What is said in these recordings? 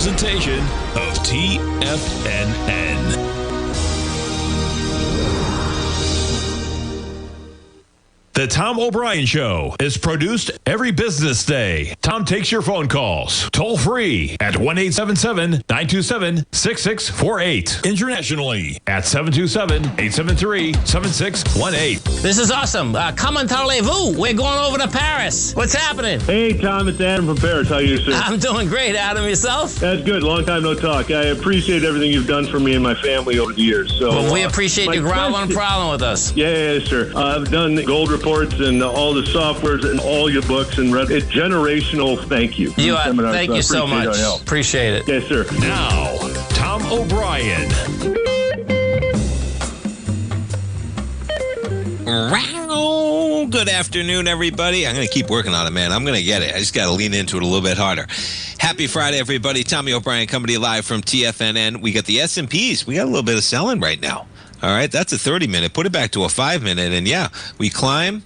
presentation of TFNN. The Tom O'Brien Show is produced every business day. Tom takes your phone calls toll free at 1-877-927-6648. Internationally at 727-873-7618. This is awesome. Come on, parlez-vous. We're going over to Paris. What's happening? Hey, Tom, it's Adam from Paris. How are you, sir? I'm doing great. Adam, yourself? That's good. Long time no talk. I appreciate everything you've done for me and my family over the years. So, well, we appreciate you growling a problem with us. Yeah, sir. I've done gold reports and all the softwares and all your books and read it. Generational thank you. You are. Thank you so much. Appreciate it. Yes, sir. Now, Tom O'Brien. Good afternoon, everybody. I'm going to keep working on it, man. I'm going to get it. I just got to lean into it a little bit harder. Happy Friday, everybody. Tommy O'Brien coming to you live from TFNN. We got the S&Ps. We got a little bit of selling right now. All right, that's a 30-minute. Put it back to a 5-minute, and yeah, we climb.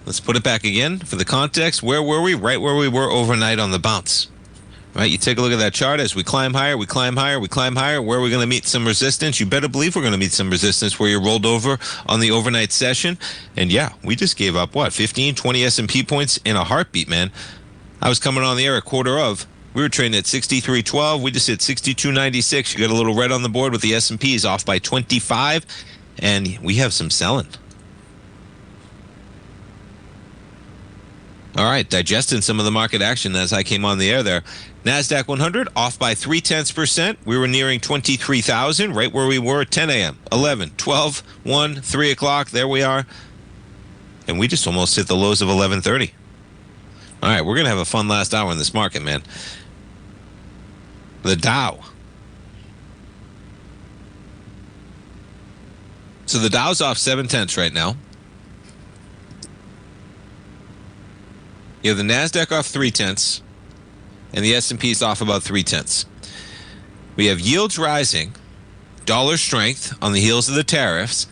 Let's put it back again for the context. Where were we? Right where we were overnight on the bounce. All right, you take a look at that chart as we climb higher, we climb higher, we climb higher. Where are we going to meet some resistance? You better believe we're going to meet some resistance where you rolled over on the overnight session. And yeah, we just gave up, 15, 20 S&P points in a heartbeat, man. I was coming on the air a quarter of. We were trading at 63.12. We just hit 62.96. You got a little red on the board with the S&Ps off by 25. And we have some selling. All right, digesting some of the market action as I came on the air there. NASDAQ 100 off by 0.3%. We were nearing 23,000, right where we were at 10 a.m., 11, 12, 1, 3 o'clock. There we are. And we just almost hit the lows of 11:30. All right, we're going to have a fun last hour in this market, man. The Dow. So the Dow's off 0.7 right now. You have the NASDAQ off 0.3, and the S&P's off about 0.3. We have yields rising, dollar strength on the heels of the tariffs.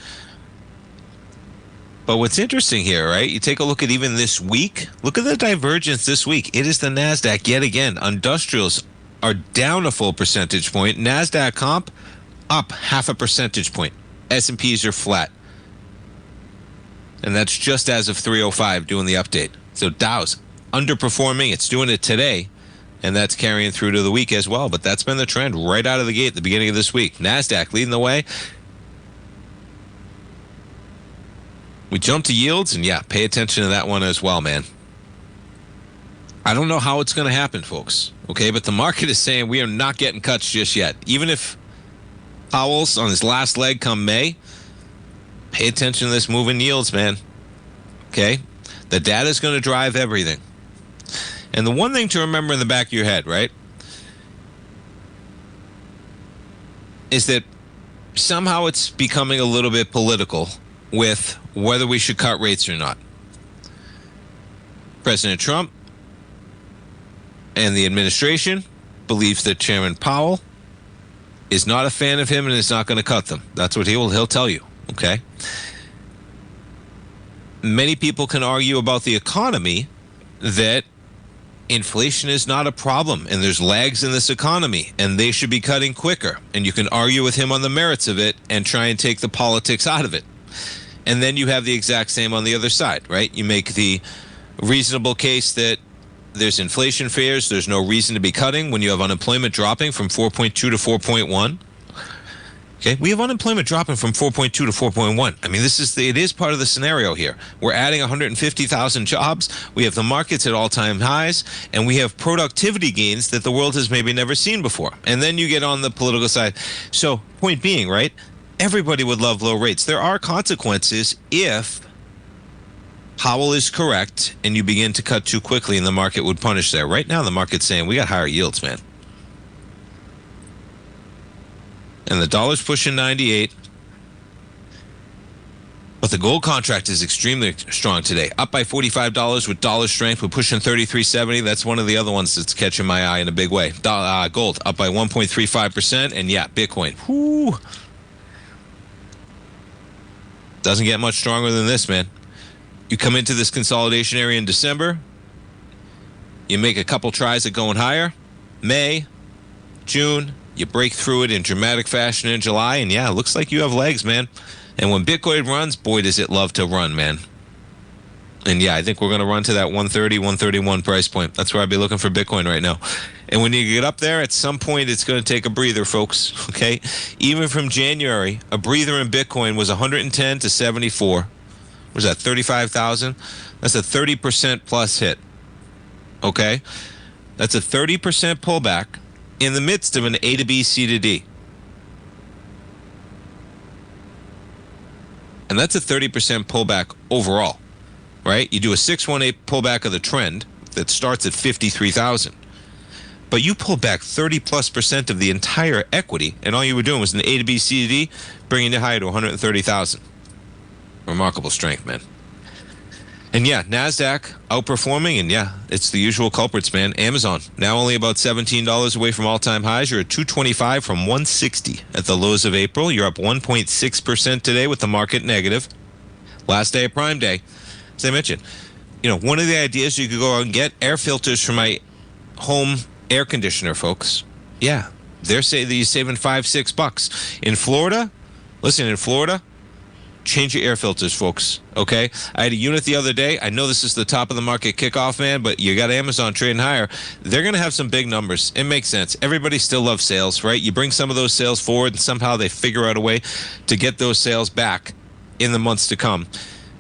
But what's interesting here, right? You take a look at even this week. Look at the divergence this week. It is the NASDAQ yet again. Industrials are down a full percentage point. NASDAQ comp up 0.5 percentage point. S&Ps are flat. And that's just as of 3:05 doing the update. So Dow's underperforming. It's doing it today. And that's carrying through to the week as well. But that's been the trend right out of the gate at the beginning of this week. NASDAQ leading the way. We jump to yields, and yeah, pay attention to that one as well, man. I don't know how it's going to happen, folks. Okay, but the market is saying we are not getting cuts just yet. Even if Powell's on his last leg come May, pay attention to this move in yields, man. Okay? The data is going to drive everything. And the one thing to remember in the back of your head, right, is that somehow it's becoming a little bit political with whether we should cut rates or not. President Trump and the administration believes that Chairman Powell is not a fan of him and is not going to cut them. That's what he'll tell you, okay? Many people can argue about the economy that inflation is not a problem and there's lags in this economy and they should be cutting quicker. And you can argue with him on the merits of it and try and take the politics out of it. And then you have the exact same on the other side, right? You make the reasonable case that there's inflation fears, there's no reason to be cutting when you have unemployment dropping from 4.2 to 4.1. Okay, we have unemployment dropping from 4.2 to 4.1. I mean, it is part of the scenario here. We're adding 150,000 jobs. We have the markets at all-time highs, and we have productivity gains that the world has maybe never seen before. And then you get on the political side. So, point being, right? Everybody would love low rates. There are consequences if Powell is correct and you begin to cut too quickly and the market would punish there. Right now, the market's saying we got higher yields, man. And the dollar's pushing 98. But the gold contract is extremely strong today. Up by $45 with dollar strength. We're pushing 33.70. That's one of the other ones that's catching my eye in a big way. Gold up by 1.35%. And yeah, Bitcoin. Whoo. Doesn't get much stronger than this, man. You come into this consolidation area in December. You make a couple tries at going higher. May, June, you break through it in dramatic fashion in July, and yeah, it looks like you have legs, man. And when Bitcoin runs, boy, does it love to run, man. And yeah, I think we're going to run to that 130, 131 price point. That's where I'd be looking for Bitcoin right now. And when you get up there, at some point, it's going to take a breather, folks. Okay? Even from January, a breather in Bitcoin was 110 to 74. What was that, 35,000? That's a 30% plus hit. Okay? That's a 30% pullback in the midst of an A to B, C to D. And that's a 30% pullback overall, right? You do a 618 pullback of the trend that starts at 53,000. But you pull back 30+% of the entire equity, and all you were doing was an A to B, C to D, bringing it higher to 130,000. Remarkable strength, man. And yeah, NASDAQ outperforming, and yeah, it's the usual culprits, man. Amazon, now only about $17 away from all-time highs. You're at 225 from 160 at the lows of April. You're up 1.6% today with the market negative. Last day of Prime Day, as I mentioned, one of the ideas you could go out and get air filters for my home air conditioner, folks. Yeah, they're saying that you're saving $5-6 in Florida. Listen, in Florida, change your air filters, folks. Okay, I had a unit the other day. I know this is the top of the market kickoff, man, but you got Amazon trading higher. They're going to have some big numbers. It makes sense. Everybody still loves sales, right? You bring some of those sales forward, and somehow they figure out a way to get those sales back in the months to come.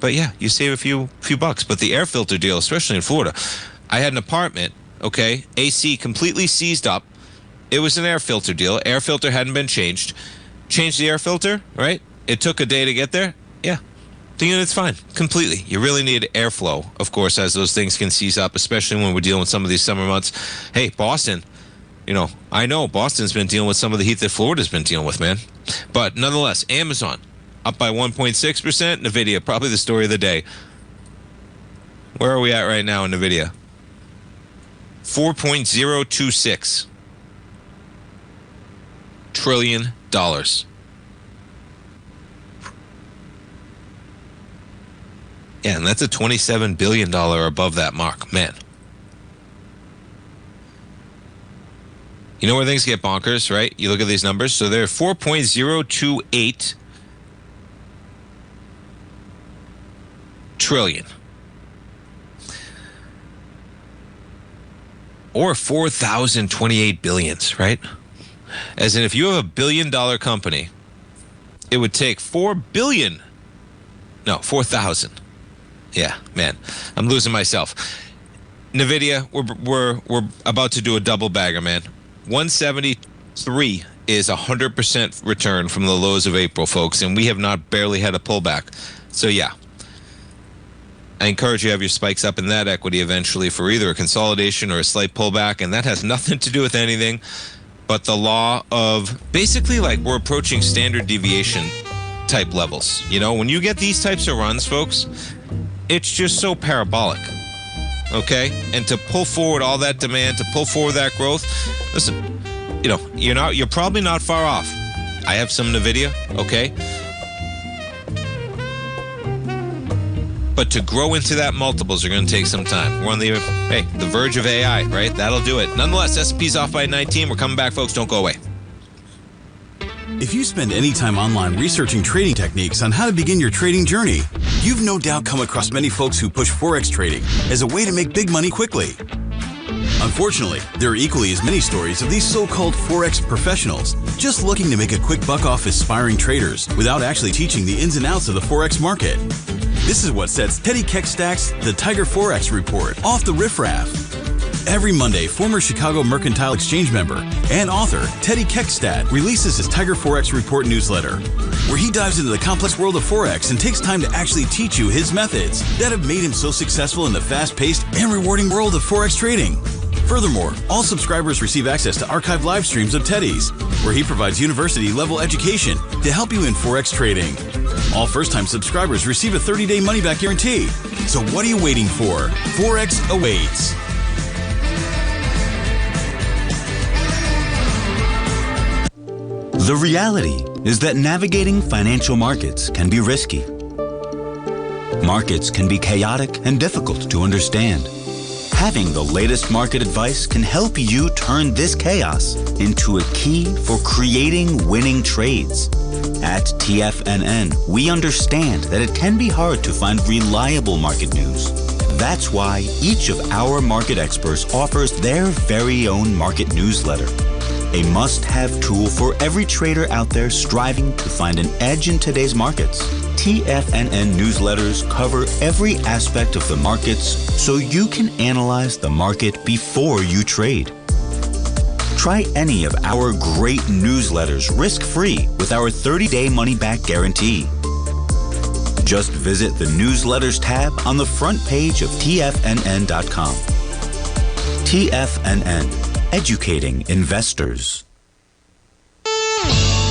But yeah, you save a few bucks. But the air filter deal, especially in Florida, I had an apartment. Okay, AC completely seized up. It was an air filter deal. Air filter hadn't been changed. Changed the air filter, right? It took a day to get there. Yeah, the unit's fine completely. You really need airflow, of course, as those things can seize up, especially when we're dealing with some of these summer months. Hey, Boston, I know Boston's been dealing with some of the heat that Florida's been dealing with, man. But nonetheless, Amazon up by 1.6%. NVIDIA, probably the story of the day. Where are we at right now in NVIDIA? 4.026 trillion dollars. Yeah, and that's a $27 billion above that mark. Man. You know where things get bonkers, right? You look at these numbers. So they're 4.028 trillion. Or 4,028 billions, right? As in, if you have $1 billion company, it would take 4,000. Yeah, man, I'm losing myself. NVIDIA, we're about to do a double bagger, man. 173 is 100% return from the lows of April, folks, and we have not barely had a pullback. So yeah, I encourage you to have your spikes up in that equity eventually for either a consolidation or a slight pullback, and that has nothing to do with anything but the law of basically like we're approaching standard deviation type levels. When you get these types of runs, folks, it's just so parabolic, okay? And to pull forward all that demand, to pull forward that growth, listen, you're probably not far off. I have some NVIDIA, okay? But to grow into that multiples are going to take some time. We're on the verge of AI, right? That'll do it. Nonetheless, S&P's off by 19. We're coming back, folks. Don't go away. If you spend any time online researching trading techniques on how to begin your trading journey, you've no doubt come across many folks who push Forex trading as a way to make big money quickly. Unfortunately, there are equally as many stories of these so-called Forex professionals just looking to make a quick buck off aspiring traders without actually teaching the ins and outs of the Forex market. This is what sets Teddy Keckstad's The Tiger Forex Report off the riffraff. Every Monday, former Chicago Mercantile Exchange member and author Teddy Keckstad releases his Tiger Forex Report newsletter, where he dives into the complex world of Forex and takes time to actually teach you his methods that have made him so successful in the fast-paced and rewarding world of Forex trading. Furthermore, all subscribers receive access to archived live streams of Teddy's, where he provides university-level education to help you in Forex trading. All first-time subscribers receive a 30-day money-back guarantee. So what are you waiting for? Forex awaits. The reality is that navigating financial markets can be risky. Markets can be chaotic and difficult to understand. Having the latest market advice can help you turn this chaos into a key for creating winning trades. At TFNN, we understand that it can be hard to find reliable market news. That's why each of our market experts offers their very own market newsletter, a must-have tool for every trader out there striving to find an edge in today's markets. TFNN newsletters cover every aspect of the markets so you can analyze the market before you trade. Try any of our great newsletters risk-free with our 30-day money-back guarantee. Just visit the Newsletters tab on the front page of TFNN.com. TFNN, educating investors.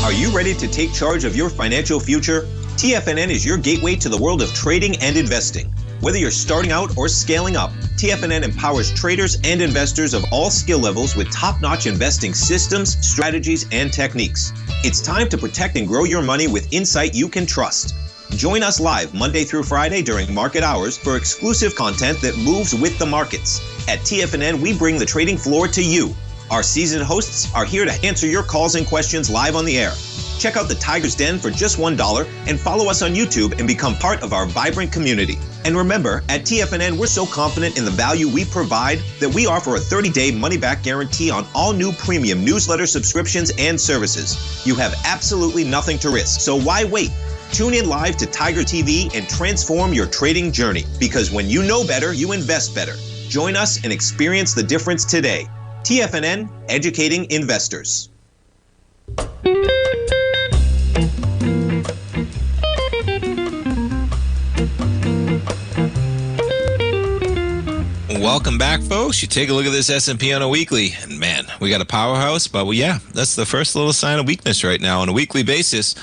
Are you ready to take charge of your financial future? TFNN is your gateway to the world of trading and investing. Whether you're starting out or scaling up, TFNN empowers traders and investors of all skill levels with top-notch investing systems, strategies, and techniques. It's time to protect and grow your money with insight you can trust. Join us live Monday through Friday during market hours for exclusive content that moves with the markets. At TFNN, we bring the trading floor to you. Our seasoned hosts are here to answer your calls and questions live on the air. Check out the Tiger's Den for just $1 and follow us on YouTube and become part of our vibrant community. And remember, at TFNN, we're so confident in the value we provide that we offer a 30-day money-back guarantee on all new premium newsletter subscriptions and services. You have absolutely nothing to risk, so why wait? Tune in live to Tiger TV and transform your trading journey, because when you know better, you invest better. Join us and experience the difference today. TFNN, educating investors. Welcome back, folks. You take a look at this S&P on a weekly, and man, we got a powerhouse, but yeah, that's the first little sign of weakness right now on a weekly basis.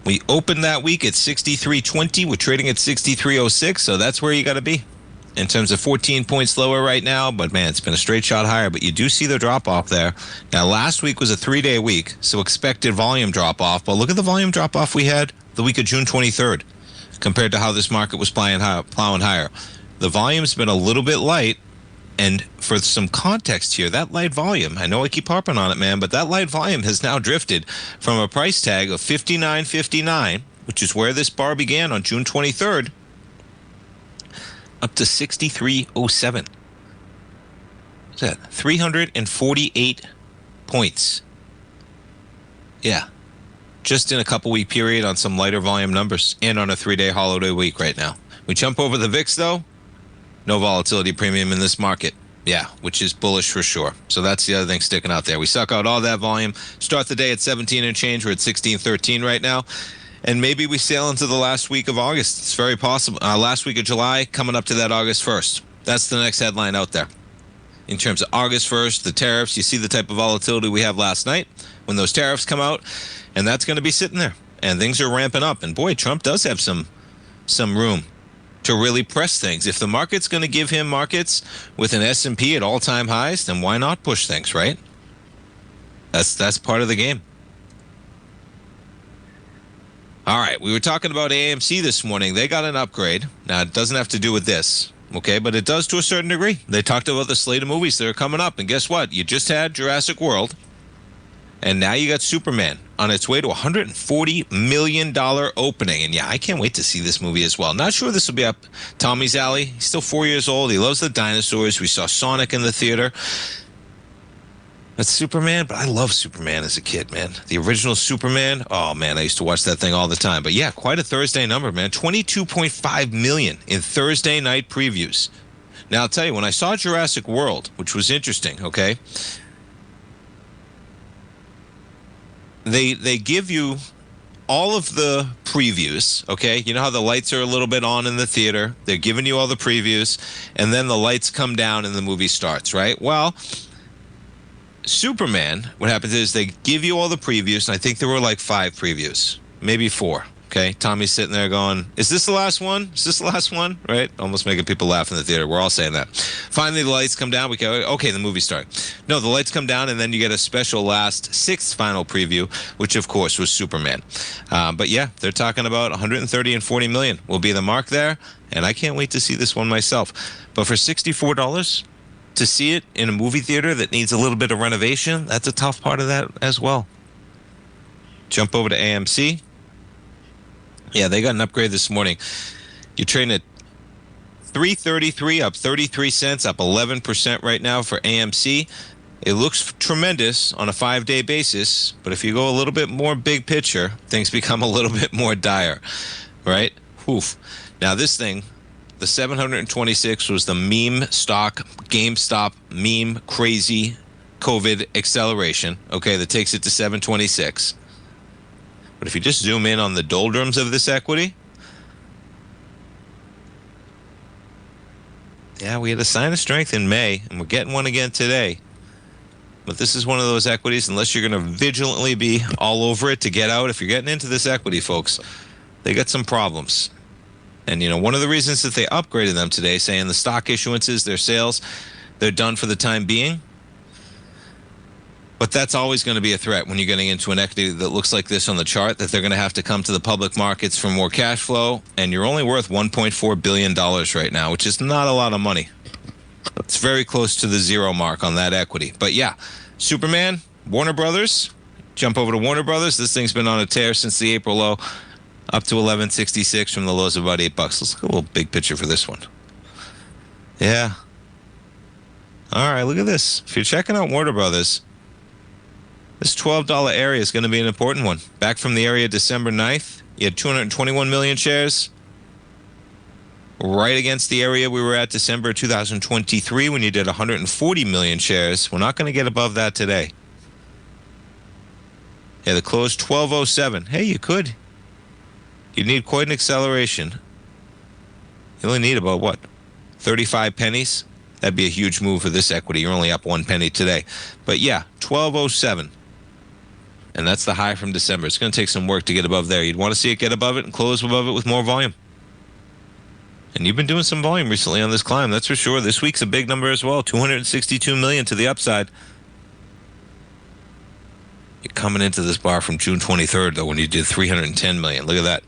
We opened that week at 63.20. We're trading at 63.06, so that's where you got to be in terms of 14 points lower right now. But, man, it's been a straight shot higher. But you do see the drop-off there. Now, last week was a 3-day week, so expected volume drop-off. But look at the volume drop-off we had the week of June 23rd compared to how this market was plowing higher. The volume's been a little bit light. And for some context here, that light volume, I know I keep harping on it, man, but that light volume has now drifted from a price tag of $59.59, which is where this bar began on June 23rd, up to 63.07. What's that? 348 points. Yeah. Just in a couple-week period on some lighter volume numbers and on a 3-day holiday week right now. We jump over the VIX, though. No volatility premium in this market. Yeah, which is bullish for sure. So that's the other thing sticking out there. We suck out all that volume. Start the day at 17 and change. We're at 16.13 right now. And maybe we sail into the last week of August. It's very possible. Last week of July, coming up to that August 1st. That's the next headline out there. In terms of August 1st, the tariffs, you see the type of volatility we have last night when those tariffs come out. And that's going to be sitting there. And things are ramping up. And boy, Trump does have some room to really press things. If the market's going to give him markets with an S&P at all-time highs, then why not push things, right? That's part of the game. All right, we were talking about AMC this morning. They got an upgrade. Now, it doesn't have to do with this, okay, but it does to a certain degree. They talked about the slate of movies that are coming up, and guess what? You just had Jurassic World, and now you got Superman on its way to a $140 million opening. And yeah, I can't wait to see this movie as well. Not sure this will be up Tommy's alley. He's still 4 years old. He loves the dinosaurs. We saw Sonic in the theater. That's Superman, but I love Superman as a kid, man. The original Superman, oh man, I used to watch that thing all the time. But yeah, quite a Thursday number, man. 22.5 million in Thursday night previews. Now, I'll tell you, when I saw Jurassic World, which was interesting, okay, They give you all of the previews, okay? You know how the lights are a little bit on in the theater? They're giving you all the previews, and then the lights come down and the movie starts, right? Well, Superman, what happens is they give you all the previews, and I think there were like 5 previews, maybe 4. Okay, Tommy's sitting there going, is this the last one? Is this the last one? Right? Almost making people laugh in the theater. We're all saying that. Finally, the lights come down. We go, okay, the movie starts. No, the lights come down, and then you get a special last sixth final preview, which, of course, was Superman. But, yeah, they're talking about 130 and 40 million will be the mark there, and I can't wait to see this one myself. But for $64 to see it in a movie theater that needs a little bit of renovation, that's a tough part of that as well. Jump over to AMC. Yeah, they got an upgrade this morning. You're trading at $3.33, up 33 cents, up 11% right now for AMC. It looks tremendous on a 5-day basis, but if you go a little bit more big picture, things become a little bit more dire, right? Oof. Now this thing, the 726 was the meme stock, GameStop meme crazy COVID acceleration, okay, that takes it to 726. But if you just zoom in on the doldrums of this equity, yeah, we had a sign of strength in May, and we're getting one again today. But this is one of those equities, unless you're going to vigilantly be all over it to get out, if you're getting into this equity, folks, they got some problems. And, you know, one of the reasons that they upgraded them today, saying the stock issuances, their sales, they're done for the time being. But that's always going to be a threat when you're getting into an equity that looks like this on the chart, that they're going to have to come to the public markets for more cash flow, and you're only worth $1.4 billion right now, which is not a lot of money. It's very close to the zero mark on that equity. But yeah, Superman, Warner Brothers, jump over to Warner Brothers. This thing's been on a tear since the April low, up to $11.66 from the lows of about $8. Let's look at a little big picture for this one. Yeah. All right, look at this. If you're checking out Warner Brothers, this $12 area is going to be an important one. Back from the area December 9th, you had 221 million shares. Right against the area we were at December 2023 when you did 140 million shares. We're not going to get above that today. Yeah, the close 1207. Hey, you could. You need quite an acceleration. You only need about, what, 35 pennies? That'd be a huge move for this equity. You're only up 1 penny today. But yeah, 1207. And that's the high from December. It's going to take some work to get above there. You'd want to see it get above it and close above it with more volume. And you've been doing some volume recently on this climb, that's for sure. This week's a big number as well, 262 million to the upside. You're coming into this bar from June 23rd, though, when you did 310 million. Look at that.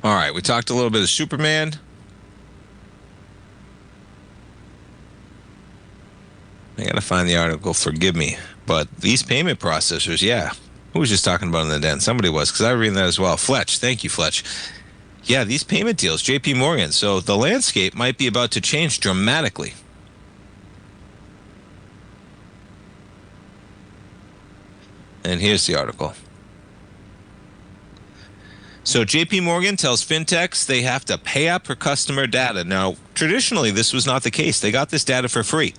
All right, we talked a little bit of Superman. I got to find the article, forgive me. But these payment processors, yeah. Who was just talking about in the den? Somebody was, because I was reading that as well. Fletch, thank you, Fletch. Yeah, these payment deals, JP Morgan. So the landscape might be about to change dramatically. And here's the article. So JP Morgan tells fintechs they have to pay up for customer data. Now, traditionally, this was not the case. They got this data for free.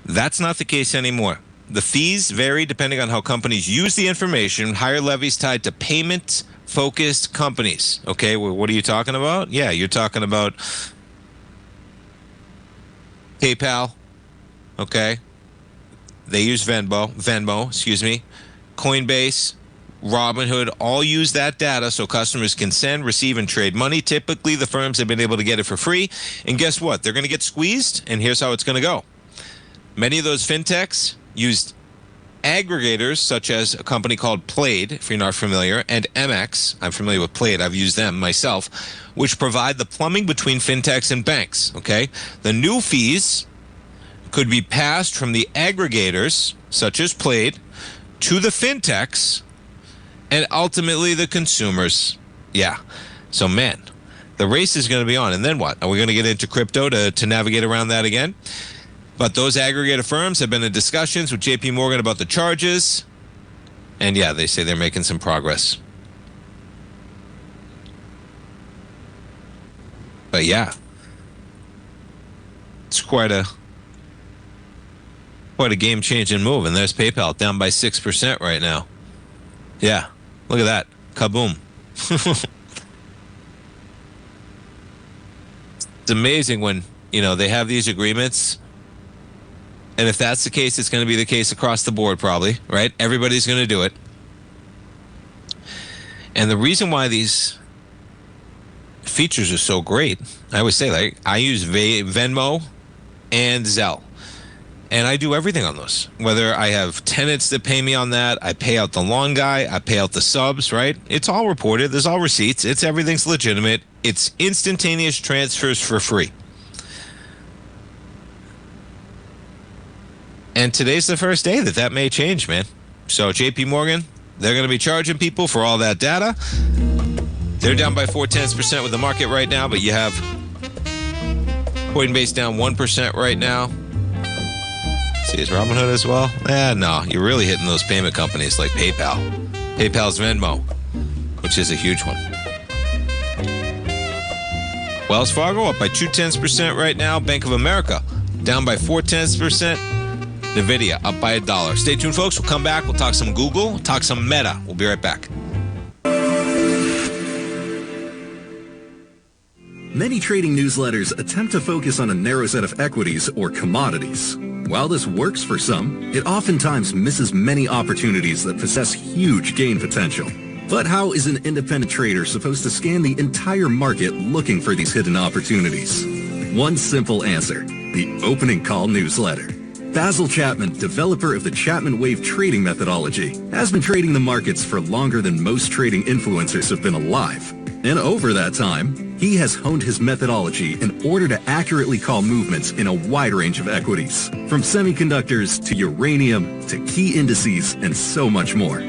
That's not the case anymore. The fees vary depending on how companies use the information. Higher levies tied to payment-focused companies. Okay, well, what are you talking about? Yeah, you're talking about PayPal. Okay, they use Venmo, Coinbase, Robinhood, all use that data so customers can send, receive, and trade money. Typically, the firms have been able to get it for free. And guess what? They're going to get squeezed, and here's how it's going to go. Many of those fintechs used aggregators, such as a company called Plaid, if you're not familiar, and MX. I'm familiar with Plaid. I've used them myself, which provide the plumbing between fintechs and banks. Okay, the new fees could be passed from the aggregators, such as Plaid, to the fintechs, and ultimately the consumers. Yeah. So, man, the race is going to be on. And then what? Are we going to get into crypto to navigate around that again? But those aggregator firms have been in discussions with JP Morgan about the charges. And, yeah, they say they're making some progress. But, yeah, it's quite a game-changing move. And there's PayPal down by 6% right now. Yeah. Look at that. Kaboom. It's amazing when, they have these agreements. And if that's the case, it's going to be the case across the board probably, right? Everybody's going to do it. And the reason why these features are so great, I always say, like, I use Venmo and Zelle. And I do everything on those. Whether I have tenants that pay me on that, I pay out the lawn guy, I pay out the subs, right? It's all reported. There's all receipts. Everything's legitimate. It's instantaneous transfers for free. And today's the first day that may change, man. So JP Morgan, they're going to be charging people for all that data. They're down by 0.4% with the market right now, but you have Coinbase down 1% right now. See, is Robinhood as well? No, you're really hitting those payment companies like PayPal. PayPal's Venmo, which is a huge one. Wells Fargo up by 0.2% right now. Bank of America down by 0.4%. NVIDIA up by $1. Stay tuned, folks. We'll come back. We'll talk some Google. We'll talk some Meta. We'll be right back. Many trading newsletters attempt to focus on a narrow set of equities or commodities. While this works for some, it oftentimes misses many opportunities that possess huge gain potential. But how is an independent trader supposed to scan the entire market looking for these hidden opportunities? One simple answer: the opening call newsletter. Basil Chapman, developer of the Chapman Wave trading methodology, has been trading the markets for longer than most trading influencers have been alive. And over that time, he has honed his methodology in order to accurately call movements in a wide range of equities, from semiconductors to uranium to key indices and so much more.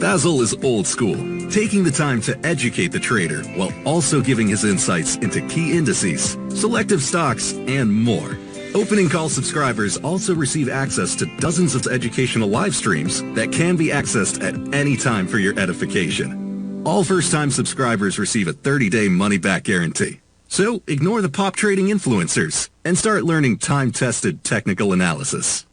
Basil is old school, taking the time to educate the trader while also giving his insights into key indices, selective stocks, and more. Opening call subscribers also receive access to dozens of educational live streams that can be accessed at any time for your edification. All first-time subscribers receive a 30-day money-back guarantee. So ignore the pop trading influencers and start learning time-tested technical analysis.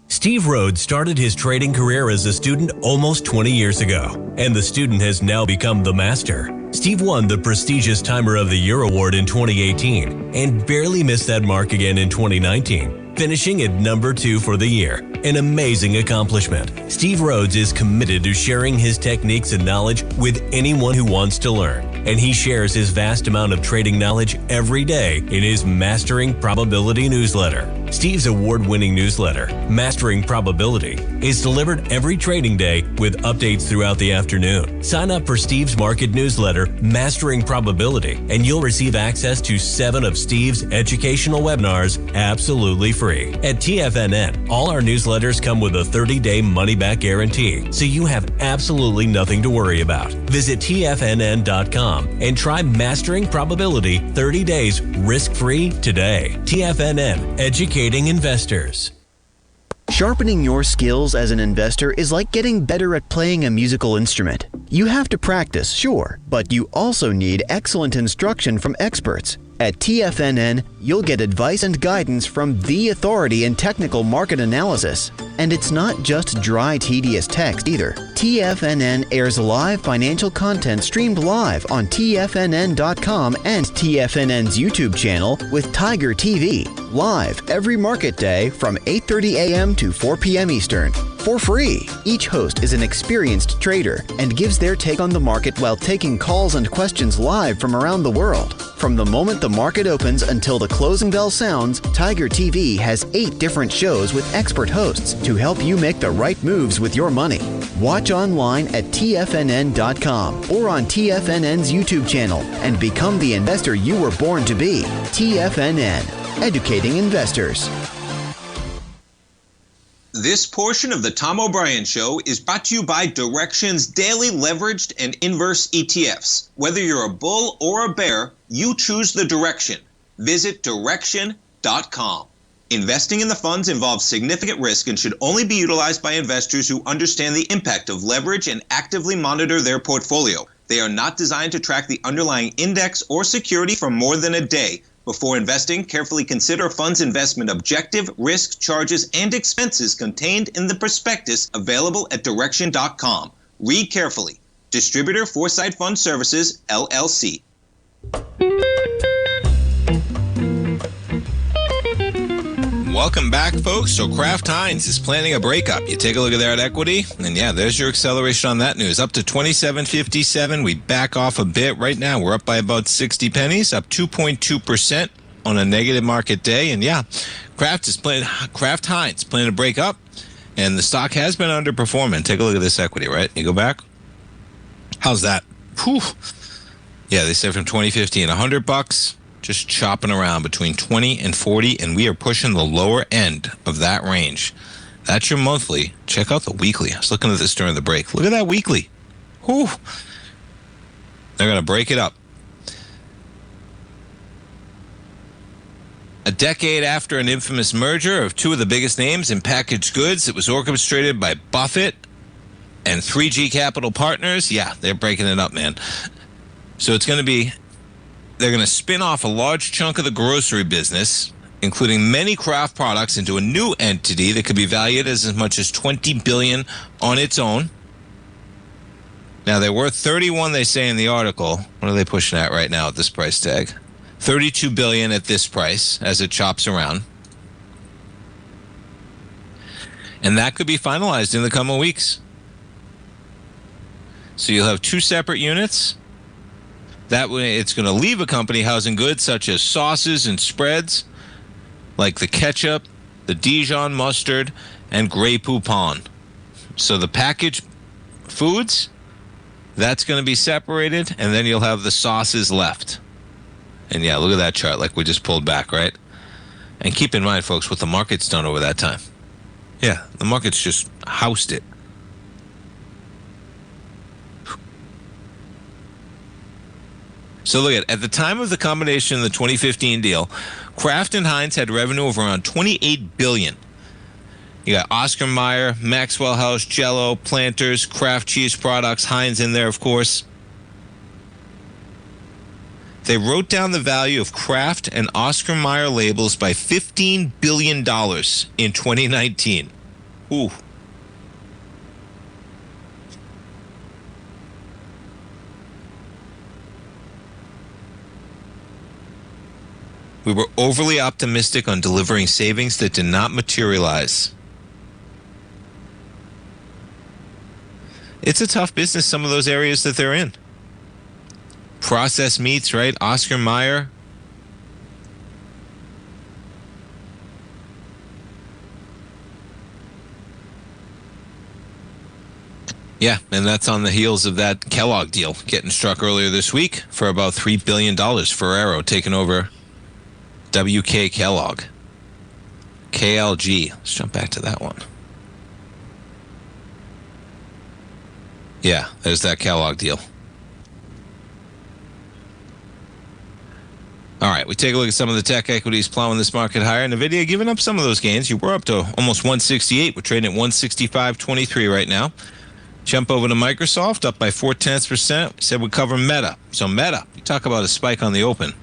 Steve Rhodes started his trading career as a student almost 20 years ago, and the student has now become the master. Steve won the prestigious Timer of the Year award in 2018 and barely missed that mark again in 2019, finishing at number 2 for the year. An amazing accomplishment. Steve Rhodes is committed to sharing his techniques and knowledge with anyone who wants to learn, and he shares his vast amount of trading knowledge every day in his Mastering Probability newsletter. Steve's award-winning newsletter, Mastering Probability, is delivered every trading day with updates throughout the afternoon. Sign up for Steve's market newsletter, Mastering Probability, and you'll receive access to 7 of Steve's educational webinars absolutely free. At TFNN, all our newsletters come with a 30-day money-back guarantee, so you have absolutely nothing to worry about. Visit TFNN.com and try Mastering Probability 30 days risk-free today. TFNN, educating investors. Sharpening your skills as an investor is like getting better at playing a musical instrument. You have to practice, sure, but you also need excellent instruction from experts. At TFNN, you'll get advice and guidance from the authority in technical market analysis. And it's not just dry, tedious text either. TFNN airs live financial content streamed live on TFNN.com and TFNN's YouTube channel with Tiger TV, live every market day from 8:30 a.m. to 4 p.m. Eastern. For free. Each host is an experienced trader and gives their take on the market while taking calls and questions live from around the world. From the moment the market opens until the closing bell sounds, Tiger TV has 8 different shows with expert hosts to help you make the right moves with your money. Watch online at TFNN.com or on TFNN's YouTube channel and become the investor you were born to be. TFNN, educating investors. This portion of the Tom O'Brien Show is brought to you by Direxion's daily leveraged and inverse ETFs. Whether you're a bull or a bear, you choose the direction. Visit Direxion.com. Investing in the funds involves significant risk and should only be utilized by investors who understand the impact of leverage and actively monitor their portfolio. They are not designed to track the underlying index or security for more than a day. Before investing, carefully consider a fund's investment objective, risk, charges, and expenses contained in the prospectus available at Direxion.com. Read carefully. Distributor Foresight Fund Services, LLC. Welcome back, folks. So Kraft Heinz is planning a breakup. You take a look at that equity, and yeah, there's your acceleration on that news. Up to 27.57. We back off a bit. Right now, we're up by about 60 pennies, up 2.2% on a negative market day. And yeah, Kraft Heinz planning to break up, and the stock has been underperforming. Take a look at this equity, right? You go back. How's that? Whew. Yeah, they said from 2015, $100. Just chopping around between 20 and 40, and we are pushing the lower end of that range. That's your monthly. Check out the weekly. I was looking at this during the break. Look at that weekly. Whew. They're going to break it up. A decade after an infamous merger of two of the biggest names in packaged goods, it was orchestrated by Buffett and 3G Capital Partners. Yeah, they're breaking it up, man. So it's going to be... They're going to spin off a large chunk of the grocery business, including many Kraft products, into a new entity that could be valued as much as $20 billion on its own. Now, they're worth $31, they say in the article. What are they pushing at right now at this price tag? $32 billion at this price as it chops around. And that could be finalized in the coming weeks. So you'll have two separate units. That way, it's going to leave a company housing goods such as sauces and spreads, like the ketchup, the Dijon mustard, and Grey Poupon. So the packaged foods, that's going to be separated, and then you'll have the sauces left. And yeah, look at that chart, like we just pulled back, right? And keep in mind, folks, what the market's done over that time. Yeah, the market's just housed it. So look at the time of the combination of the 2015 deal, Kraft and Heinz had revenue of around $28 billion. You got Oscar Mayer, Maxwell House, Jell-O, Planters, Kraft cheese products, Heinz in there, of course. They wrote down the value of Kraft and Oscar Mayer labels by $15 billion in 2019. Ooh. We were overly optimistic on delivering savings that did not materialize. It's a tough business, some of those areas that they're in. Processed meats, right? Oscar Mayer. Yeah, and that's on the heels of that Kellogg deal getting struck earlier this week for about $3 billion. Ferrero taking over WK Kellogg. KLG. Let's jump back to that one. Yeah, there's that Kellogg deal. All right, we take a look at some of the tech equities plowing this market higher. NVIDIA giving up some of those gains. You were up to almost 168. We're trading at 165.23 right now. Jump over to Microsoft, up by 0.4%. We said we'd cover Meta. So Meta, you talk about a spike on the open.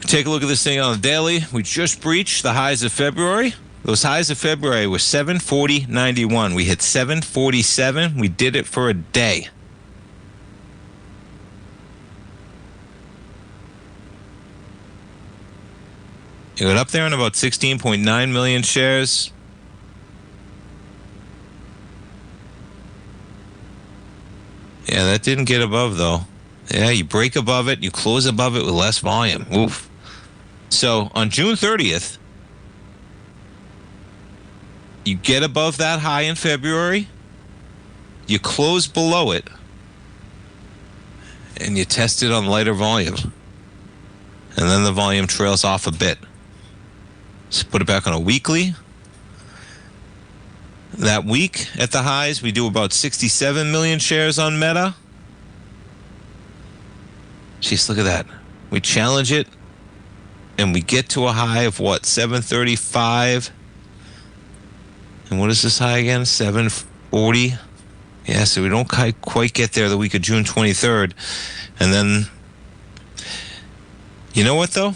Take a look at this thing on the daily. We just breached the highs of February. Those highs of February were 740.91. We hit 747. We did it for a day. It got up there in about 16.9 million shares. Yeah, that didn't get above, though. Yeah, you break above it, you close above it with less volume. Oof. So on June 30th, you get above that high in February, you close below it, and you test it on lighter volume. And then the volume trails off a bit. So put it back on a weekly. That week at the highs, we do about 67 million shares on Meta. Jeez, look at that. We challenge it, and we get to a high of what, 735? And what is this high again? 740? Yeah, so we don't quite get there the week of June 23rd. And then, you know what, though?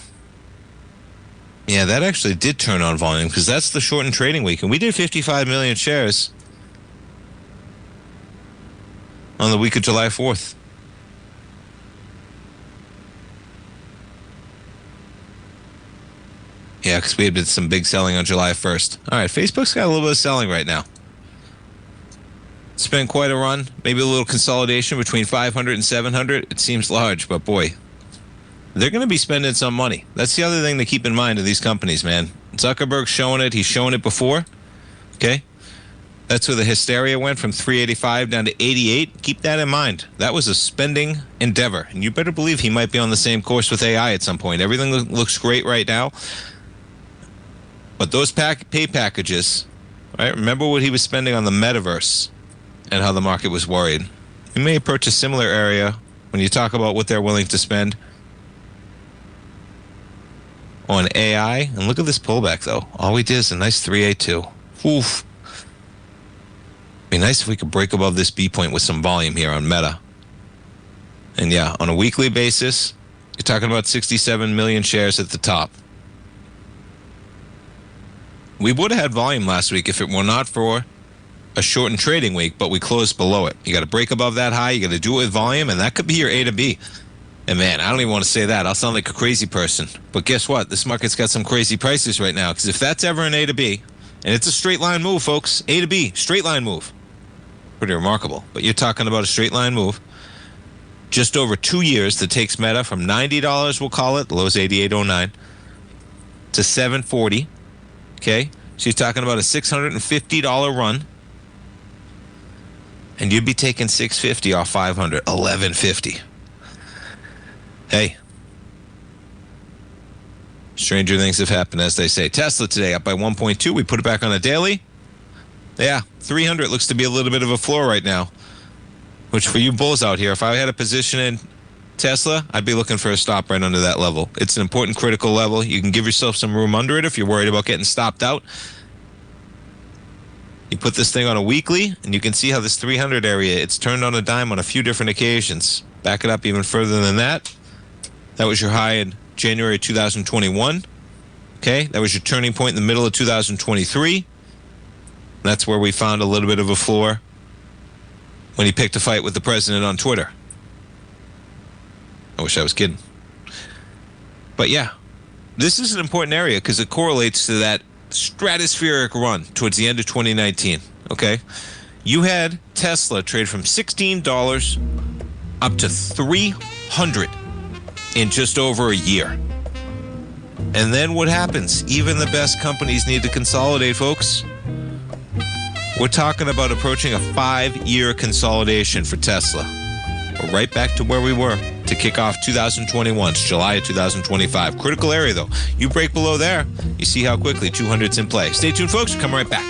Yeah, that actually did turn on volume, because that's the shortened trading week. And we did 55 million shares on the week of July 4th. Yeah, because we had some big selling on July 1st. All right, Facebook's got a little bit of selling right now. It's been quite a run. Maybe a little consolidation between 500 and 700. It seems large, but boy, they're going to be spending some money. That's the other thing to keep in mind of these companies, man. Zuckerberg's showing it. He's shown it before. Okay? That's where the hysteria went from 385 down to 88. Keep that in mind. That was a spending endeavor. And you better believe he might be on the same course with AI at some point. Everything looks great right now. But those pay packages, right? Remember what he was spending on the metaverse and how the market was worried. You may approach a similar area when you talk about what they're willing to spend on AI. And look at this pullback, though. All we did is a nice 382. Oof. Be nice if we could break above this B point with some volume here on Meta. And yeah, on a weekly basis, you're talking about 67 million shares at the top. We would have had volume last week if it were not for a shortened trading week, but we closed below it. You got to break above that high. You got to do it with volume, and that could be your A to B. And man, I don't even want to say that. I'll sound like a crazy person. But guess what? This market's got some crazy prices right now, because if that's ever an A to B, and it's a straight line move, folks, A to B, straight line move. Pretty remarkable. But you're talking about a straight line move. Just over 2 years that takes Meta from $90, we'll call it, the low's 88.09, to $740. Okay? So you're talking about a $650 run. And you'd be taking $650 off 500, $1150. Hey. Stranger things have happened, as they say. Tesla today up by 1.2. We put it back on a daily. Yeah, 300 looks to be a little bit of a floor right now. Which for you bulls out here, if I had a position in Tesla, I'd be looking for a stop right under that level. It's an important critical level. You can give yourself some room under it if you're worried about getting stopped out. You put this thing on a weekly, and you can see how this 300 area, it's turned on a dime on a few different occasions. Back it up even further than that. That was your high in January 2021. Okay, that was your turning point in the middle of 2023. That's where we found a little bit of a floor when he picked a fight with the president on Twitter. I wish I was kidding. But yeah, this is an important area because it correlates to that stratospheric run towards the end of 2019. Okay? You had Tesla trade from $16 up to $300 in just over a year. And then what happens? Even the best companies need to consolidate, folks. We're talking about approaching a 5-year consolidation for Tesla. We're right back to where we were to kick off 2021. It's July of 2025. Critical area, though. You break below there, you see how quickly 200's in play. Stay tuned, folks. We'll come right back.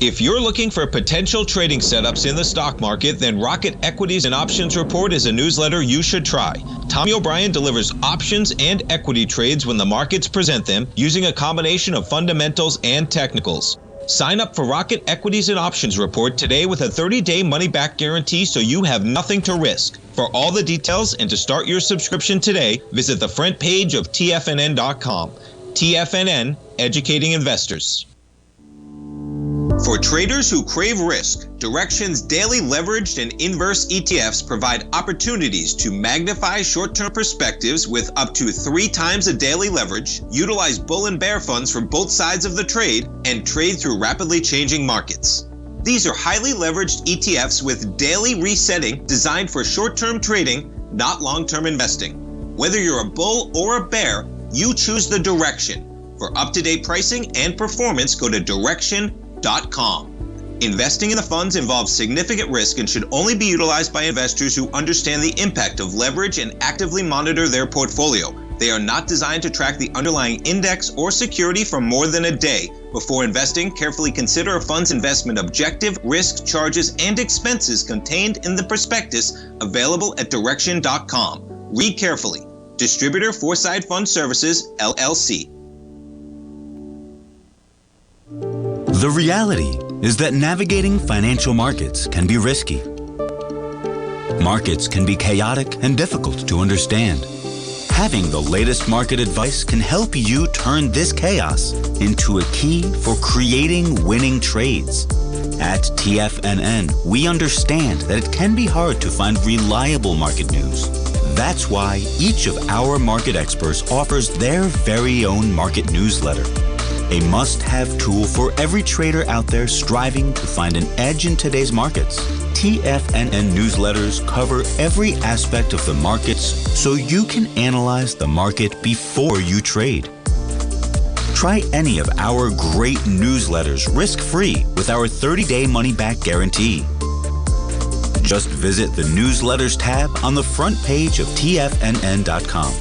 If you're looking for potential trading setups in the stock market, then Rocket Equities and Options Report is a newsletter you should try. Tommy O'Brien delivers options and equity trades when the markets present them, using a combination of fundamentals and technicals. Sign up for Rocket Equities and Options Report today with a 30-day money-back guarantee so you have nothing to risk. For all the details and to start your subscription today, visit the front page of TFNN.com. TFNN, educating investors. For traders who crave risk, Direxion's daily leveraged and inverse ETFs provide opportunities to magnify short-term perspectives with up to 3 times a daily leverage, utilize bull and bear funds from both sides of the trade, and trade through rapidly changing markets. These are highly leveraged ETFs with daily resetting designed for short-term trading, not long-term investing. Whether you're a bull or a bear, you choose the Direxion. For up-to-date pricing and performance, go to Direxion.com. Investing in the funds involves significant risk and should only be utilized by investors who understand the impact of leverage and actively monitor their portfolio. They are not designed to track the underlying index or security for more than a day. Before investing, carefully consider a fund's investment objective, risk, charges, and expenses contained in the prospectus available at Direxion.com. Read carefully. Distributor Foreside Fund Services, LLC. The reality is that navigating financial markets can be risky. Markets can be chaotic and difficult to understand. Having the latest market advice can help you turn this chaos into a key for creating winning trades. At TFNN, we understand that it can be hard to find reliable market news. That's why each of our market experts offers their very own market newsletter, a must-have tool for every trader out there striving to find an edge in today's markets. TFNN newsletters cover every aspect of the markets so you can analyze the market before you trade. Try any of our great newsletters risk-free with our 30-day money-back guarantee. Just visit the Newsletters tab on the front page of TFNN.com.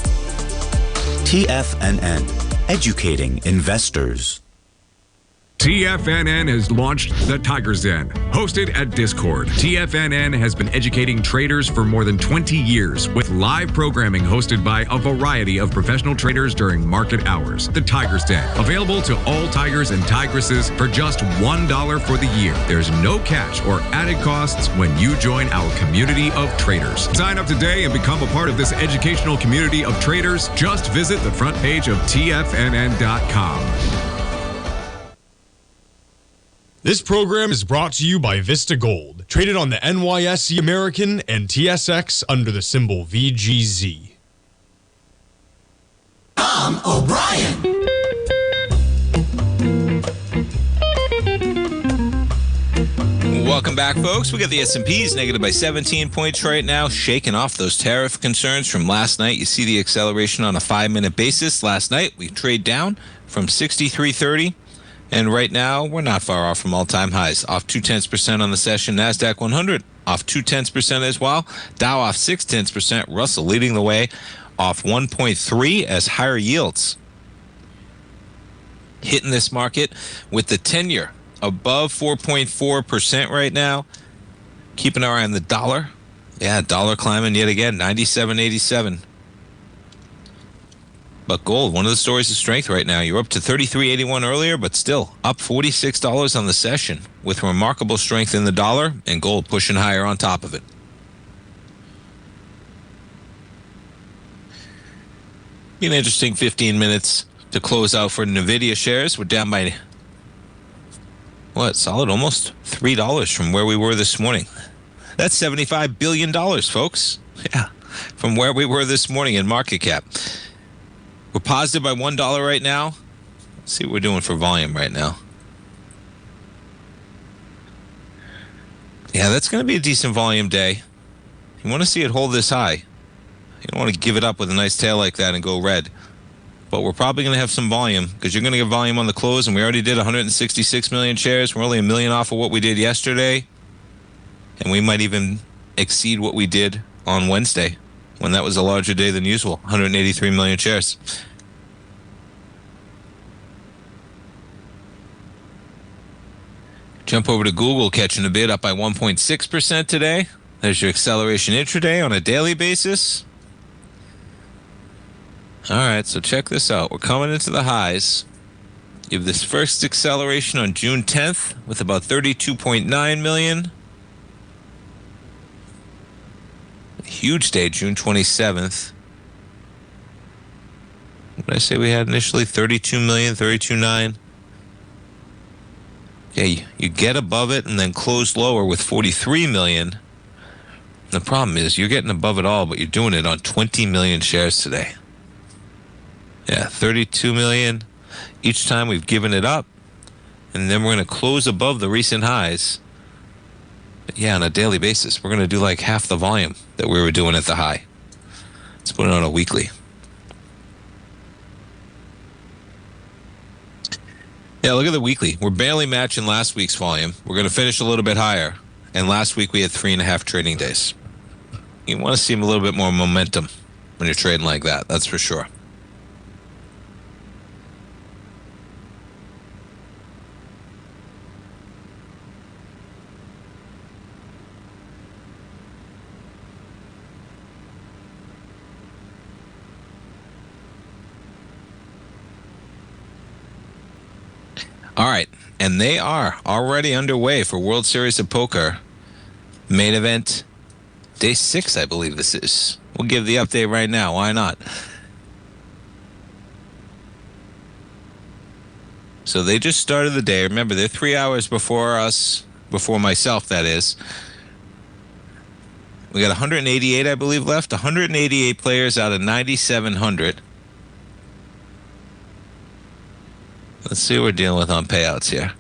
TFNN, educating investors. TFNN has launched the Tiger's Den. Hosted at Discord, TFNN has been educating traders for more than 20 years with live programming hosted by a variety of professional traders during market hours. The Tiger's Den, available to all tigers and tigresses for just $1 for the year. There's no catch or added costs when you join our community of traders. Sign up today and become a part of this educational community of traders. Just visit the front page of TFNN.com. This program is brought to you by Vista Gold, traded on the NYSE American and TSX under the symbol VGZ. Tom O'Brien. Welcome back, folks. We got the S&Ps negative by 17 points right now, shaking off those tariff concerns from last night. You see the acceleration on a 5-minute basis. Last night, we trade down from 63.30. And right now, we're not far off from all-time highs. Off 0.2% on the session. NASDAQ 100 off 0.2% as well. Dow off 0.6%. Russell leading the way off 1.3 as higher yields hitting this market with the 10-year above 4.4% right now. Keeping our eye on the dollar. Yeah, dollar climbing yet again, 97.87. But gold, one of the stories of strength right now. You're up to 33.81 earlier, but still up $46 on the session with remarkable strength in the dollar and gold pushing higher on top of it. Be an interesting 15 minutes to close out for NVIDIA shares. We're down by, solid almost $3 from where we were this morning. That's $75 billion, folks. Yeah, from where we were this morning in market cap. We're positive by $1 right now. Let's see what we're doing for volume right now. Yeah, that's going to be a decent volume day. You want to see it hold this high. You don't want to give it up with a nice tail like that and go red. But we're probably going to have some volume because you're going to get volume on the close, and we already did 166 million shares. We're only $1 million off of what we did yesterday. And we might even exceed what we did on Wednesday, when that was a larger day than usual, 183 million shares. Jump over to Google, catching a bid up by 1.6% today. There's your acceleration intraday on a daily basis. All right, so check this out. We're coming into the highs. You have this first acceleration on June 10th with about 32.9 million. Huge day, June 27th. What did I say we had initially? 32 million, 32.9. Yeah, you get above it and then close lower with 43 million. The problem is you're getting above it all, but you're doing it on 20 million shares today. Yeah, 32 million. Each time we've given it up, and then we're going to close above the recent highs. But yeah, on a daily basis, we're going to do like half the volume that we were doing at the high. Let's put it on a weekly. Yeah, look at the weekly. We're barely matching last week's volume. We're going to finish a little bit higher. And last week we had 3.5 trading days. You want to see a little bit more momentum when you're trading like that. That's for sure. All right, and they are already underway for World Series of Poker. Main event, day 6, I believe this is. We'll give the update right now. Why not? So they just started the day. Remember, they're 3 hours before us, before myself, that is. We got 188, I believe, left. 188 players out of 9,700. Let's see what we're dealing with on payouts here.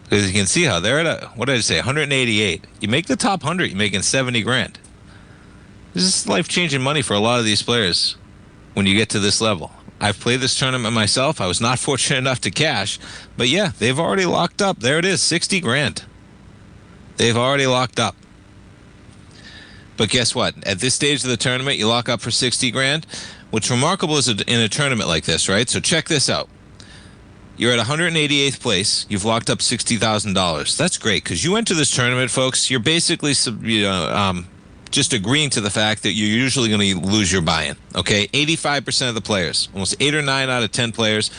Because you can see how they're at what did I say, 188. You make the top 100, you're making 70 grand. This is life-changing money for a lot of these players when you get to this level. I've played this tournament myself. I was not fortunate enough to cash. But yeah, they've already locked up. There it is, 60 grand. They've already locked up. But guess what? At this stage of the tournament, you lock up for 60 grand. What's remarkable is in a tournament like this, right? So check this out. You're at 188th place. You've locked up $60,000. That's great because you enter this tournament, folks. You're basically, just agreeing to the fact that you're usually going to lose your buy-in. Okay, 85% of the players, almost 8 or 9 out of 10 players,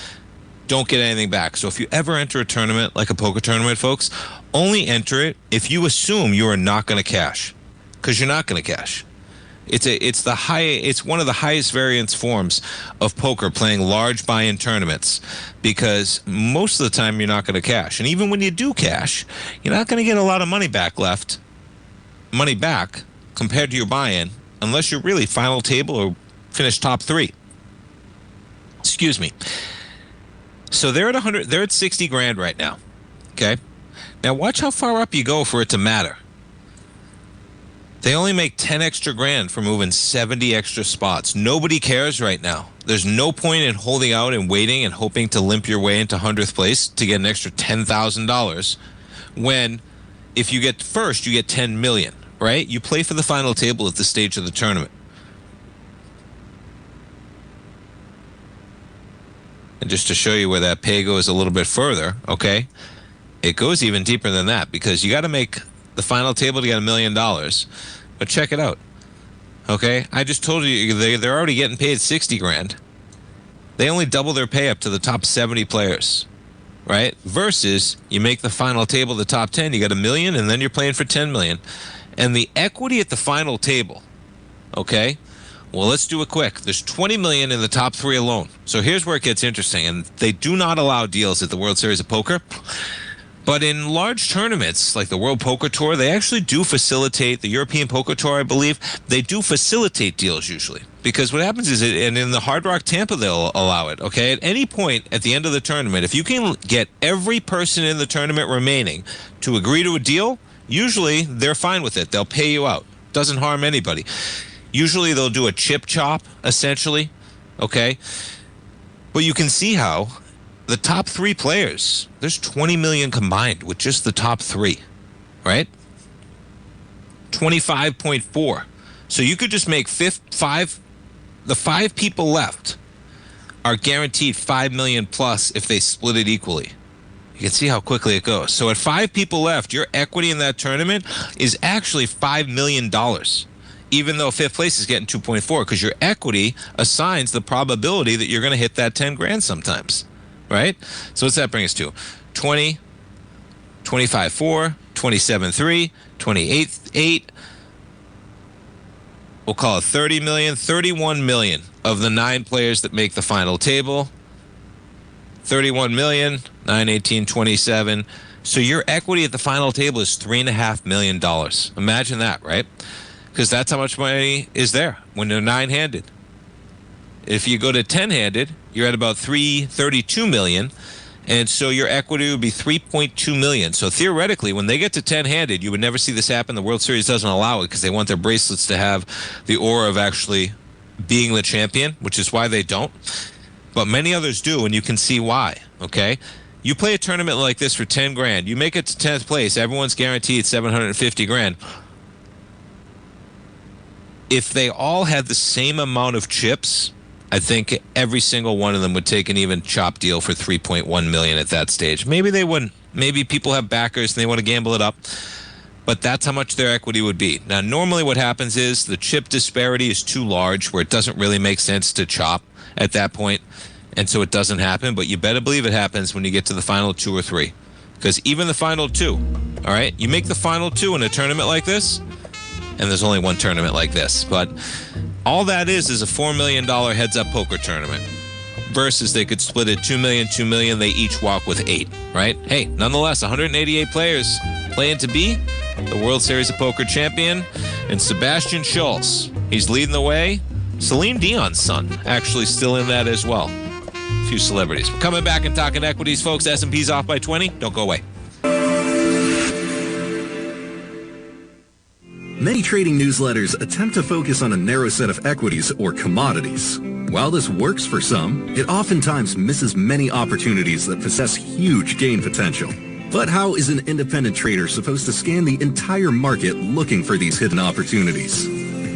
don't get anything back. So if you ever enter a tournament like a poker tournament, folks, only enter it if you assume you are not going to cash, because you're not going to cash. It's one of the highest variance forms of poker, playing large buy-in tournaments, because most of the time you're not going to cash. And even when you do cash, you're not going to get a lot of money back compared to your buy-in, unless you're really final table or finish top 3. Excuse me. So they're at 100. They're at 60 grand right now. Okay. Now watch how far up you go for it to matter. They only make 10 extra grand for moving 70 extra spots. Nobody cares right now. There's no point in holding out and waiting and hoping to limp your way into 100th place to get an extra $10,000 when if you get first, you get 10 million, right? You play for the final table at this stage of the tournament. And just to show you where that pay goes a little bit further, okay, it goes even deeper than that, because you got to make the final table to get $1 million. But check it out. Okay, I just told you they're already getting paid 60 grand. They only double their pay up to the top 70 players, right? Versus you make the final table, the top 10, you got $1 million, and then you're playing for 10 million. And the equity at the final table, okay? Well, let's do it quick. There's 20 million in the top 3 alone. So here's where it gets interesting. And they do not allow deals at the World Series of Poker. But in large tournaments like the World Poker Tour, they actually do facilitate, the European Poker Tour, I believe, they do facilitate deals usually. Because what happens is, and in the Hard Rock Tampa, they'll allow it, okay? At any point at the end of the tournament, if you can get every person in the tournament remaining to agree to a deal, usually they're fine with it. They'll pay you out. Doesn't harm anybody. Usually they'll do a chip chop, essentially, okay? But you can see how the top 3 players, there's 20 million combined with just the top 3, right? 25.4. So you could just make the 5 people left are guaranteed 5 million plus if they split it equally. You can see how quickly it goes. So at 5 people left, your equity in that tournament is actually $5 million, even though 5th place is getting 2.4, because your equity assigns the probability that you're going to hit that 10 grand sometimes. Right? So what's that bring us to? 20, 25.4, 27.3, 28.8. We'll call it 30 million, 31 million of the 9 players that make the final table. 31 million, 9, 18, 27. So your equity at the final table is $3.5 million. Imagine that, right? Because that's how much money is there when they're 9-handed. If you go to 10-handed, you're at about 332 million, and so your equity would be 3.2 million. So theoretically, when they get to 10-handed, you would never see this happen. The World Series doesn't allow it because they want their bracelets to have the aura of actually being the champion, which is why they don't. But many others do, and you can see why, okay? You play a tournament like this for 10 grand. You make it to 10th place. Everyone's guaranteed 750 grand. If they all had the same amount of chips, I think every single one of them would take an even chop deal for 3.1 million at that stage. Maybe they wouldn't. Maybe people have backers and they want to gamble it up. But that's how much their equity would be. Now, normally what happens is the chip disparity is too large where it doesn't really make sense to chop at that point. And so it doesn't happen. But you better believe it happens when you get to the final 2 or 3. Because even the final 2, all right, you make the final 2 in a tournament like this, and there's only one tournament like this. But all that is a $4 million heads-up poker tournament versus they could split it 2 million, 2 million. They each walk with 8, right? Hey, nonetheless, 188 players playing to be the World Series of Poker champion. and Sebastian Schultz. He's leading the way. Celine Dion's son actually still in that as well. A few celebrities. We're coming back and talking equities, folks. S&P's off by 20. Don't go away. Many trading newsletters attempt to focus on a narrow set of equities or commodities. While this works for some, it oftentimes misses many opportunities that possess huge gain potential. But how is an independent trader supposed to scan the entire market looking for these hidden opportunities?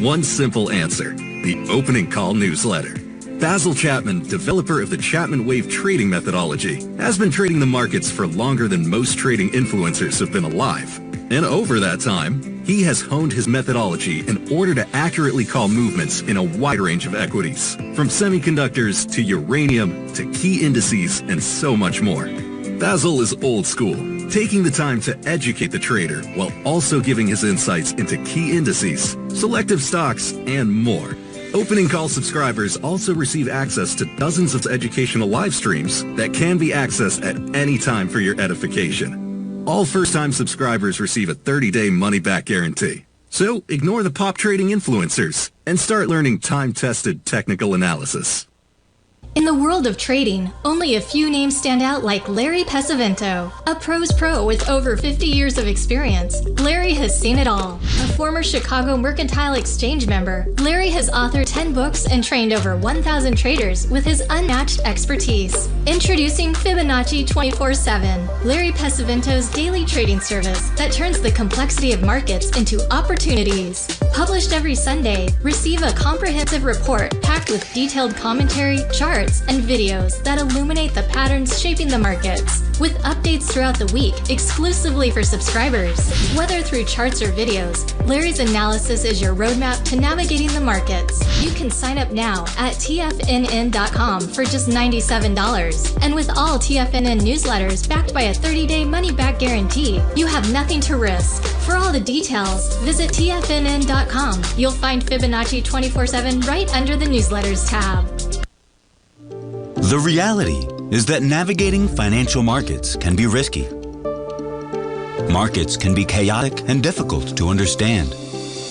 One simple answer: the opening call newsletter. Basil Chapman, developer of the Chapman Wave trading methodology, has been trading the markets for longer than most trading influencers have been alive. And over that time, he has honed his methodology in order to accurately call movements in a wide range of equities, from semiconductors to uranium to key indices and so much more. Basil is old school, taking the time to educate the trader while also giving his insights into key indices, selective stocks, and more. Opening call subscribers also receive access to dozens of educational live streams that can be accessed at any time for your edification. All first-time subscribers receive a 30-day money-back guarantee. So ignore the pop trading influencers and start learning time-tested technical analysis. In the world of trading, only a few names stand out like Larry Pesavento, a pro's pro with over 50 years of experience. Larry has seen it all. A former Chicago Mercantile Exchange member, Larry has authored 10 books and trained over 1,000 traders with his unmatched expertise. Introducing Fibonacci 24/7, Larry Pesavento's daily trading service that turns the complexity of markets into opportunities. Published every Sunday, receive a comprehensive report packed with detailed commentary, charts, and videos that illuminate the patterns shaping the markets, with updates throughout the week exclusively for subscribers. Whether through charts or videos, Larry's analysis is your roadmap to navigating the markets. You can sign up now at TFNN.com for just $97. And with all TFNN newsletters backed by a 30-day money-back guarantee, you have nothing to risk. For all the details, visit TFNN.com. You'll find Fibonacci 24/7 right under the newsletters tab. The reality is that navigating financial markets can be risky. Markets can be chaotic and difficult to understand.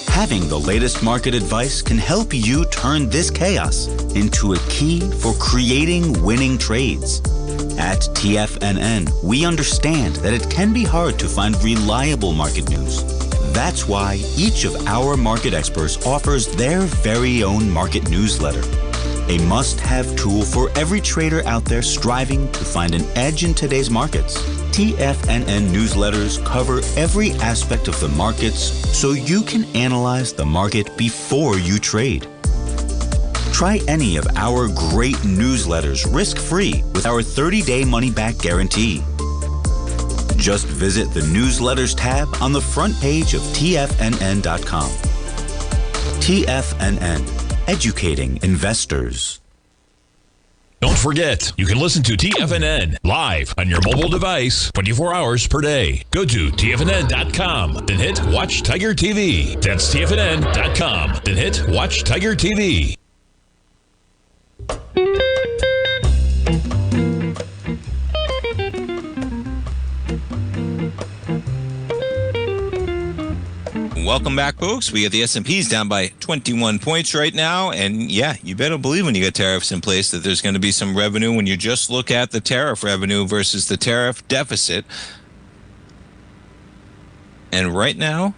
Having the latest market advice can help you turn this chaos into a key for creating winning trades. At TFNN, we understand that it can be hard to find reliable market news. That's why each of our market experts offers their very own market newsletter. A must-have tool for every trader out there striving to find an edge in today's markets. TFNN newsletters cover every aspect of the markets so you can analyze the market before you trade. Try any of our great newsletters risk-free with our 30-day money-back guarantee. Just visit the Newsletters tab on the front page of TFNN.com. TFNN. Educating investors. Don't forget, you can listen to TFNN live on your mobile device 24 hours per day. Go to TFNN.com, then hit Watch Tiger TV. That's TFNN.com, then hit Watch Tiger TV. Welcome back, folks. We got the S&Ps down by 21 points right now. And yeah, you better believe when you get tariffs in place that there's going to be some revenue when you just look at the tariff revenue versus the tariff deficit. And right now,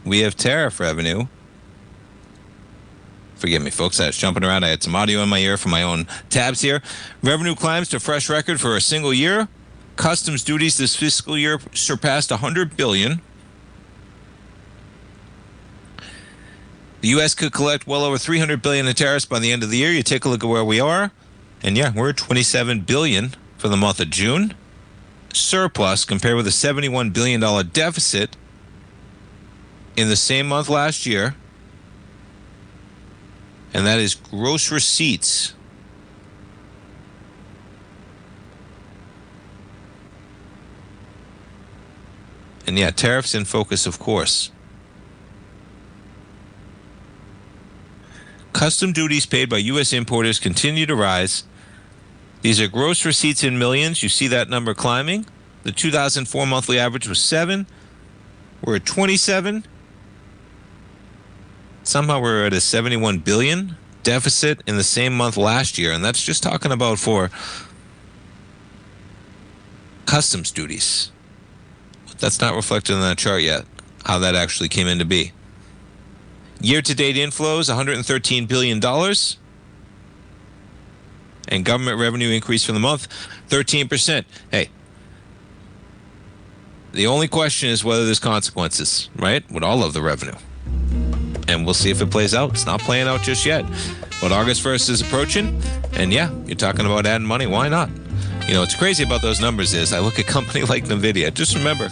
we have tariff revenue. Forgive me, folks. I was jumping around. I had some audio in my ear from my own tabs here. Revenue climbs to fresh record for a single year. Customs duties this fiscal year surpassed $100 billion. The U.S. could collect well over $300 billion in tariffs by the end of the year. You take a look at where we are, and yeah, we're at $27 billion for the month of June. Surplus compared with a $71 billion deficit in the same month last year. And that is gross receipts. And yeah, tariffs in focus, of course. Custom duties paid by U.S. importers continue to rise. These are gross receipts in millions. You see that number climbing. The 2004 monthly average was 7. We're at 27. Somehow we're at a $71 billion deficit in the same month last year, and that's just talking about for customs duties. That's not reflected in that chart yet, how that actually came into be. Year-to-date inflows, $113 billion. And government revenue increase for the month, 13%. Hey, the only question is whether there's consequences, right? With all of the revenue. And we'll see if it plays out. It's not playing out just yet. But August 1st is approaching. And yeah, you're talking about adding money. Why not? You know, what's crazy about those numbers is I look at a company like NVIDIA. Just remember,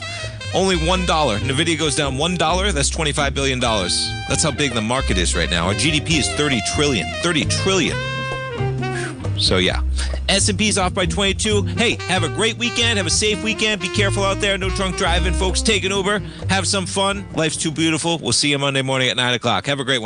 only $1. NVIDIA goes down $1, that's $25 billion. That's how big the market is right now. Our GDP is $30 trillion. $30 trillion. So yeah, S&P's off by 22. Hey, have a great weekend. Have a safe weekend. Be careful out there. No drunk driving, folks. Take an Uber. Have some fun. Life's too beautiful. We'll see you Monday morning at 9 o'clock. Have a great one.